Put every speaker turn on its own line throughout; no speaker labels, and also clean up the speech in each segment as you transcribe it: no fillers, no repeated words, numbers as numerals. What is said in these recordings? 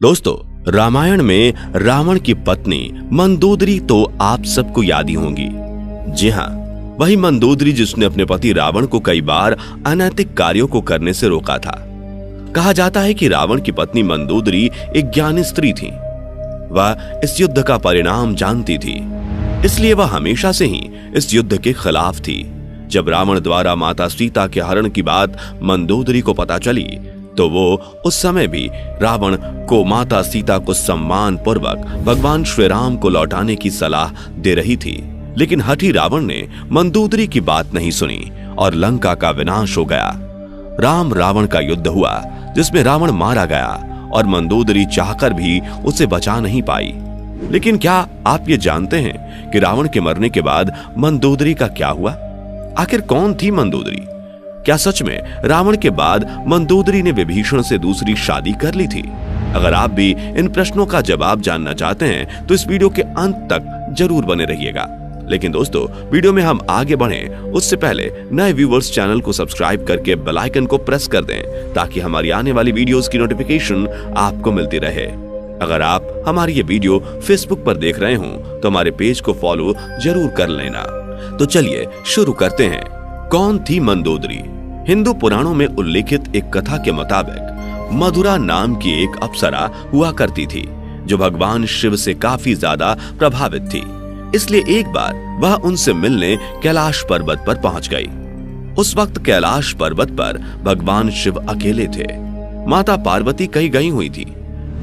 दोस्तों, रामायण में रावण की पत्नी मंदोदरी तो आप सबको याद ही होंगी। जी हाँ, वही मंदोदरी जिसने अपने पति रावण को कई बार अनैतिक कार्यों को करने से रोका था। कहा जाता है कि रावण की पत्नी मंदोदरी एक ज्ञानी स्त्री थी। वह इस युद्ध का परिणाम जानती थी, इसलिए वह हमेशा से ही इस युद्ध के खिलाफ थी। जब रावण द्वारा माता सीता के हरण की बात मंदोदरी को पता चली तो वो उस समय भी रावण को माता सीता को सम्मान पूर्वक भगवान श्री राम को लौटाने की सलाह दे रही थी। लेकिन हठी रावण ने मंदोदरी की बात नहीं सुनी और लंका का विनाश हो गया। राम रावण का युद्ध हुआ जिसमें रावण मारा गया और मंदोदरी चाहकर भी उसे बचा नहीं पाई। लेकिन क्या आप ये जानते हैं कि रावण के मरने के बाद मंदोदरी का क्या हुआ? आखिर कौन थी मंदोदरी? क्या सच में रावण के बाद मंदोदरी ने विभीषण से दूसरी शादी कर ली थी? अगर आप भी इन प्रश्नों का जवाब जानना चाहते हैं तो इस वीडियो के अंत तक जरूर बने रहिएगा। लेकिन दोस्तों, वीडियो में हम आगे बढ़ें उससे पहले नए व्यूवर्स चैनल को सब्सक्राइब करके बेल आइकन को प्रेस कर दें ताकि हमारी आने वाली वीडियोस की नोटिफिकेशन आपको मिलती रहे। अगर आप हमारी ये वीडियो फेसबुक पर देख रहे हों तो हमारे पेज को फॉलो जरूर कर लेना। तो चलिए शुरू करते हैं। कौन थी मंदोदरी? हिंदू पुराणों में उल्लेखित एक कथा के मुताबिक मधुरा नाम की एक अप्सरा हुआ करती थी जो भगवान शिव से काफी ज्यादा प्रभावित थी। इसलिए एक बार वह उनसे मिलने कैलाश पर्वत पर पहुंच गई। उस वक्त कैलाश पर्वत पर भगवान शिव अकेले थे। माता पार्वती कहीं गई हुई थी।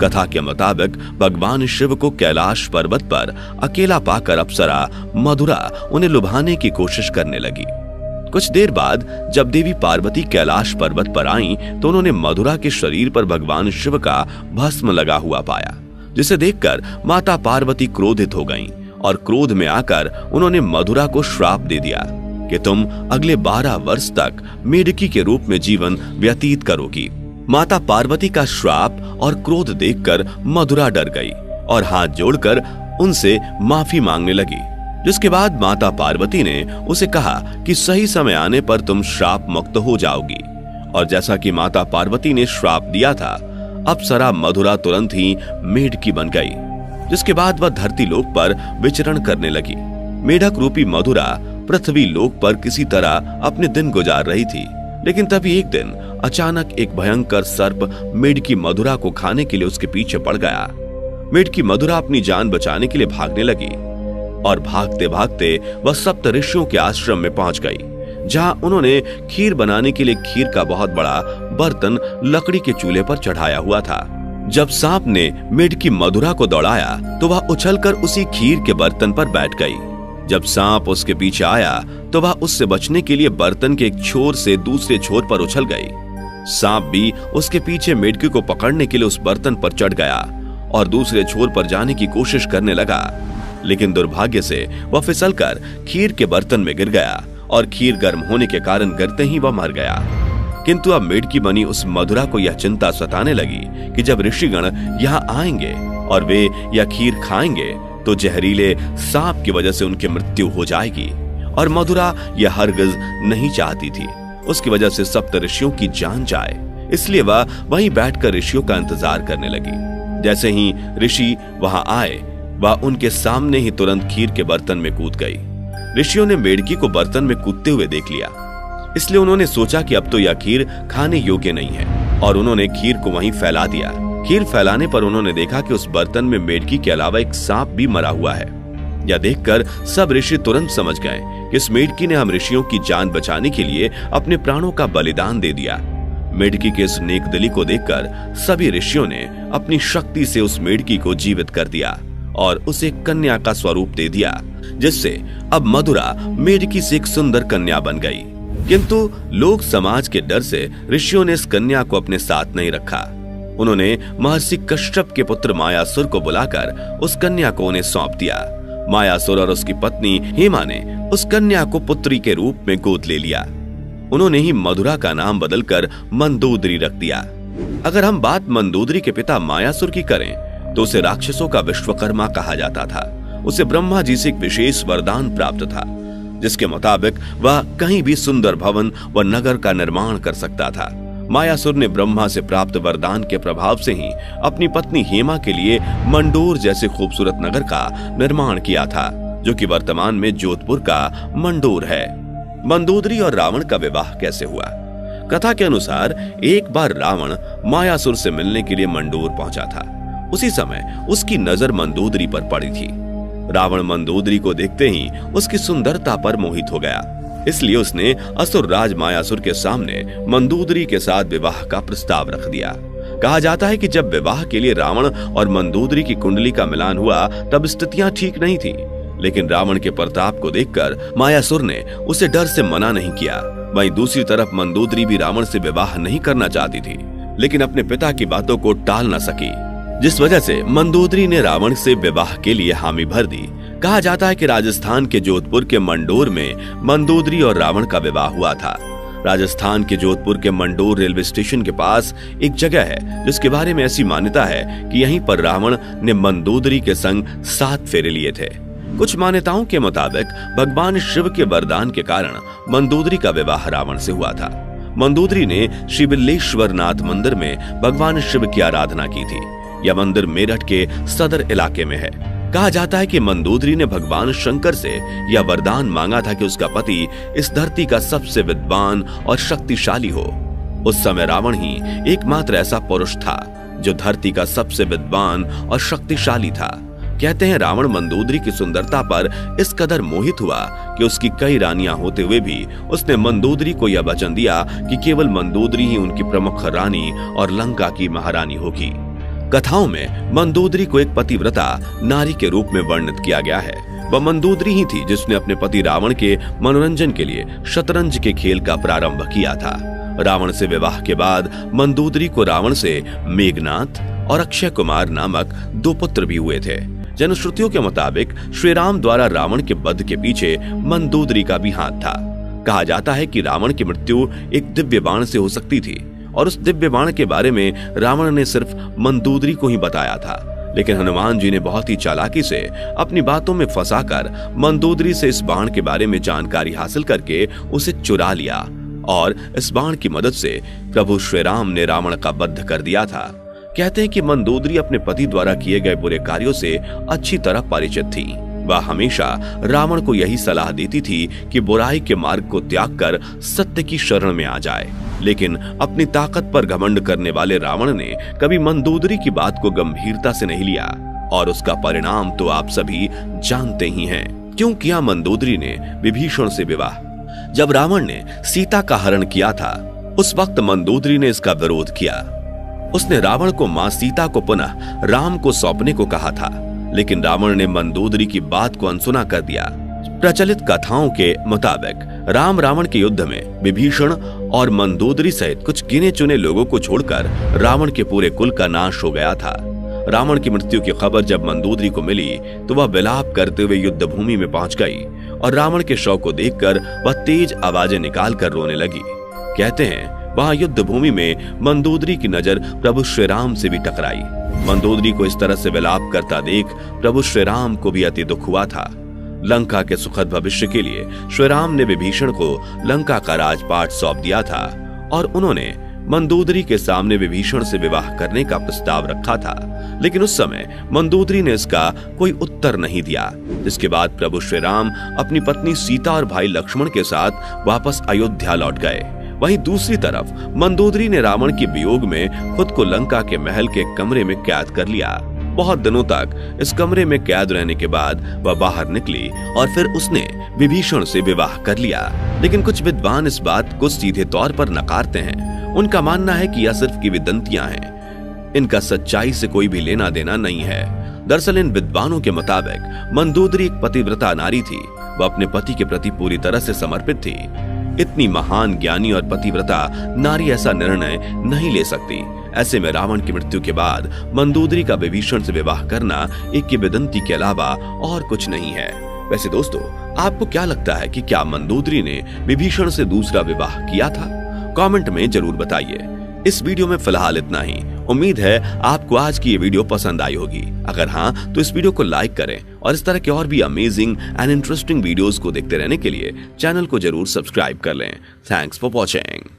कथा के मुताबिक भगवान शिव को कैलाश पर्वत पर अकेला पाकर अप्सरा मधुरा उन्हें लुभाने की कोशिश करने लगी। कुछ देर बाद जब देवी पार्वती कैलाश पर्वत पर आईं तो उन्होंने मधुरा के शरीर पर भगवान शिव का भस्म लगा हुआ पाया, जिसे देखकर माता पार्वती क्रोधित हो गईं और क्रोध में आकर उन्होंने मधुरा को श्राप दे दिया कि तुम अगले 12 वर्ष तक मेढकी के रूप में जीवन व्यतीत करोगी। माता पार्वती का श्राप और क्रोध देखकर मधुरा डर गई और हाथ जोड़कर उनसे माफी मांगने लगी। जिसके बाद माता पार्वती ने उसे कहा कि सही समय आने पर तुम श्राप मुक्त हो जाओगी। और जैसा कि माता पार्वती ने श्राप दिया था, अप्सरा मधुरा तुरंत ही मेढकी बन गई। जिसके बाद वह धरती लोक पर विचरण करने लगी। मेढक रूपी मधुरा पृथ्वी लोक पर किसी तरह अपने दिन गुजार रही थी। लेकिन तभी एक दिन अचानक एक भयंकर सर्प मेढकी मधुरा को खाने के लिए उसके पीछे पड़ गया। मेढकी मधुरा अपनी जान बचाने के लिए भागने लगी और भागते भागते वह सप्त ऋषियों के आश्रम में पहुंच गई, जहां उन्होंने खीर बनाने के लिए खीर का बहुत बड़ा बर्तन लकड़ी के चूल्हे पर चढ़ाया हुआ था। जब सांप ने मेढकी मधुरा को दौड़ाया तो वह उछलकर उसी खीर के बर्तन पर बैठ गई। जब सांप उसके पीछे आया तो वह उससे बचने के लिए बर्तन के एक छोर से दूसरे छोर पर उछल गई। सांप भी उसके पीछे मेढकी को पकड़ने के लिए उस बर्तन पर चढ़ गया और दूसरे छोर पर जाने की कोशिश करने लगा। लेकिन दुर्भाग्य से वह फिसलकर खीर के बर्तन में गिर गया और खीर गर्म होने के कारण गिरते ही वह मर गया। किंतु अब मेढकी बनी उस मधुरा को यह चिंता सताने लगी कि जब ऋषिगण यहाँ आएंगे और वे यह खीर खाएंगे तो जहरीले सांप की वजह से उनकी मृत्यु हो जाएगी। और मधुरा यह हरगिज नहीं चाहती थी उसकी वजह से सप्त ऋषियों की जान जाए। इसलिए वह वहीं बैठकर ऋषियों का इंतजार करने लगी। जैसे ही ऋषि वहां आए वह उनके सामने ही तुरंत खीर के बर्तन में कूद गई। ऋषियों ने मेढकी को बर्तन में कूदते हुए देख लिया, इसलिए उन्होंने सोचा कि अब तो यह खीर खाने योग्य नहीं है और उन्होंने खीर को वहीं फैला दिया। खीर फैलाने पर उन्होंने देखा कि उस बर्तन में मेढकी के अलावा एक सांप भी मरा हुआ है। यह देखकर सब ऋषि तुरंत समझ गए कि इस मेढकी ने हम ऋषियों की जान बचाने के लिए अपने प्राणों का बलिदान दे दिया। मेढकी के इस नेकदिली को देखकर सभी ऋषियों ने अपनी शक्ति से उस मेढकी को जीवित कर दिया और उसे कन्या का स्वरूप दे दिया, जिससे अब मधुरा मेढकी से एक सुंदर कन्या बन गई। किंतु लोक समाज के डर से ऋषियों ने इस कन्या को अपने साथ नहीं रखा। उन्होंने महर्षि कश्यप के पुत्र मायासुर को बुलाकर उस कन्या को उन्हें सौंप दिया। मायासुर और उसकी पत्नी हेमा ने उस कन्या को पुत्री के रूप में गोद ले लिया। उन्होंने ही मधुरा का नाम बदलकर मंदोदरी रख दिया। अगर हम बात मंदोदरी के पिता मायासुर की करें तो उसे राक्षसों का विश्वकर्मा कहा जाता था। उसे ब्रह्मा जी से एक विशेष वरदान प्राप्त था, जिसके मुताबिक वह कहीं भी सुंदर भवन व नगर का निर्माण कर सकता था। मायासुर ने ब्रह्मा से प्राप्त वरदान के प्रभाव से ही अपनी पत्नी हेमा के लिए मंडोर जैसे खूबसूरत नगर का निर्माण किया था, जो कि वर्तमान में जोधपुर का मंडोर है। मंदोदरी और रावण का विवाह कैसे हुआ? कथा के अनुसार एक बार रावण मायासुर से मिलने के लिए मंडोर पहुंचा था। उसी समय उसकी नजर मंदोदरी पर पड़ी थी। रावण मंदोदरी को देखते ही उसकी सुंदरता पर मोहित हो गया, इसलिए उसने असुर राज मायासुर के सामने मंदोदरी के साथ विवाह का प्रस्ताव रख दिया। कहा जाता है कि जब विवाह के लिए रावण और मंदोदरी की कुंडली का मिलान हुआ तब स्थितियां ठीक नहीं थी, लेकिन रावण के प्रताप को देखकर मायासुर ने उसे डर से मना नहीं किया। वहीं दूसरी तरफ मंदोदरी भी रावण से विवाह नहीं करना चाहती थी, लेकिन अपने पिता की बातों को टाल न सकी, जिस वजह से मंदोदरी ने रावण से विवाह के लिए हामी भर दी। कहा जाता है कि राजस्थान के जोधपुर के मंडोर में मंदोदरी और रावण का विवाह हुआ था। राजस्थान के जोधपुर के मंडोर रेलवे स्टेशन के पास एक जगह है जिसके बारे में ऐसी मान्यता है कि यहीं पर रावण ने मंदोदरी के संग 7 फेरे लिए थे। कुछ मान्यताओं के मुताबिक भगवान शिव के वरदान के कारण मंदोदरी का विवाह रावण से हुआ था। मंदोदरी ने श्री बिल्लेश्वर नाथ मंदिर में भगवान शिव की आराधना की थी। यह मंदिर मेरठ के सदर इलाके में है। कहा जाता है कि मंदोदरी ने भगवान शंकर से यह वरदान मांगा था कि उसका पति इस धरती का सबसे विद्वान और शक्तिशाली हो। उस समय रावण ही एकमात्र ऐसा पुरुष था जो धरती का सबसे विद्वान और शक्तिशाली था। कहते हैं रावण मंदोदरी की सुंदरता पर इस कदर मोहित हुआ कि उसकी कई रानियां होते हुए भी उसने मंदोदरी को यह वचन दिया कि केवल मंदोदरी ही उनकी प्रमुख रानी और लंका की महारानी होगी। कथाओं में मंदोदरी को एक पतिव्रता नारी के रूप में वर्णित किया गया है। वह मंदोदरी ही थी जिसने अपने पति रावण के मनोरंजन के लिए शतरंज के खेल का प्रारंभ किया था। रावण से विवाह के बाद मंदोदरी को रावण से मेघनाथ और अक्षय कुमार नामक 2 पुत्र भी हुए थे। जनश्रुतियों के मुताबिक श्री राम द्वारा रावण के वध के पीछे मंदोदरी का भी हाथ था। कहा जाता है कि रावण की मृत्यु एक दिव्य बाण से हो सकती थी और उस दिव्य बाण के बारे में रावण ने सिर्फ मंदोदरी को ही बताया था, लेकिन हनुमान जी ने बहुत ही चालाकी से अपनी बातों में फंसाकर मंदोदरी से इस बाण के बारे में जानकारी हासिल करके उसे चुरा लिया और इस बाण की मदद से प्रभु श्री राम ने रावण का वध कर दिया था। कहते हैं कि मंदोदरी अपने पति द्वारा किए गए बुरे कार्यों से अच्छी तरह परिचित थी। वह हमेशा रावण को यही सलाह देती थी कि बुराई के मार्ग को त्याग कर सत्य की शरण में आ जाए, लेकिन अपनी ताकत पर घमंड करने वाले रावण ने कभी मंदोदरी की बात को गंभीरता से नहीं लिया और उसका परिणाम तो आप सभी जानते ही हैं। क्यों किया मंदोदरी ने विभीषण से विवाह? जब रावण ने सीता का हरण किया था उस वक्त मंदोदरी ने इसका विरोध किया। उसने रावण को मां सीता को पुनः राम को सौंपने को कहा था, लेकिन रावण ने मंदोदरी की बात को अनसुना कर दिया। प्रचलित कथाओं के मुताबिक राम रावण के युद्ध में विभीषण और मंदोदरी सहित कुछ गिने चुने लोगों को छोड़कर रावण के पूरे कुल का नाश हो गया था। रावण की मृत्यु की खबर जब मंदोदरी को मिली तो वह विलाप करते हुए युद्ध भूमि में पहुंच गई और रावण के शव को देखकर वह तेज आवाजें निकालकर रोने लगी। कहते हैं वहां युद्ध भूमि में मंदोदरी की नजर प्रभु श्री राम से भी टकराई। मंदोदरी को इस तरह से विलाप करता देख प्रभु श्री राम को भी अति दुख हुआ था। लंका के सुखद भविष्य के लिए श्री राम ने विभीषण को लंका का राजपाट सौंप दिया था और उन्होंने मंदोदरी के सामने विभीषण से विवाह करने का प्रस्ताव रखा था, लेकिन उस समय मंदोदरी ने इसका कोई उत्तर नहीं दिया। जिसके बाद प्रभु श्री राम अपनी पत्नी सीता और भाई लक्ष्मण के साथ वापस अयोध्या लौट गए। वहीं दूसरी तरफ मंदोदरी ने रावण के वियोग में खुद को लंका के महल के कमरे में कैद कर लिया। बहुत दिनों तक इस कमरे में कैद रहने के बाद वह बाहर निकली और फिर उसने विभीषण से विवाह कर लिया। लेकिन कुछ विद्वान इस बात को सीधे तौर पर नकारते हैं। उनका मानना है कि यह सिर्फ की विदंतियां हैं, इनका सच्चाई से कोई भी लेना देना नहीं है। दरअसल इन विद्वानों के मुताबिक मंदोदरी एक पतिव्रता नारी थी। वह अपने पति के प्रति पूरी तरह से समर्पित थी। इतनी महान ज्ञानी और पतिव्रता नारी ऐसा निर्णय नहीं ले सकती। ऐसे में रावण की मृत्यु के बाद मंदोदरी का विभीषण से विवाह करना एक किंवदंती के अलावा और कुछ नहीं है। वैसे दोस्तों, आपको क्या लगता है कि क्या मंदोदरी ने विभीषण से दूसरा विवाह किया था? कमेंट में जरूर बताइए। इस वीडियो में फिलहाल इतना ही। उम्मीद है आपको आज की ये वीडियो पसंद आई होगी। अगर हाँ तो इस वीडियो को लाइक करें और इस तरह के और भी अमेजिंग एंड इंटरेस्टिंग वीडियोस को देखते रहने के लिए चैनल को जरूर सब्सक्राइब कर लें। Thanks for watching.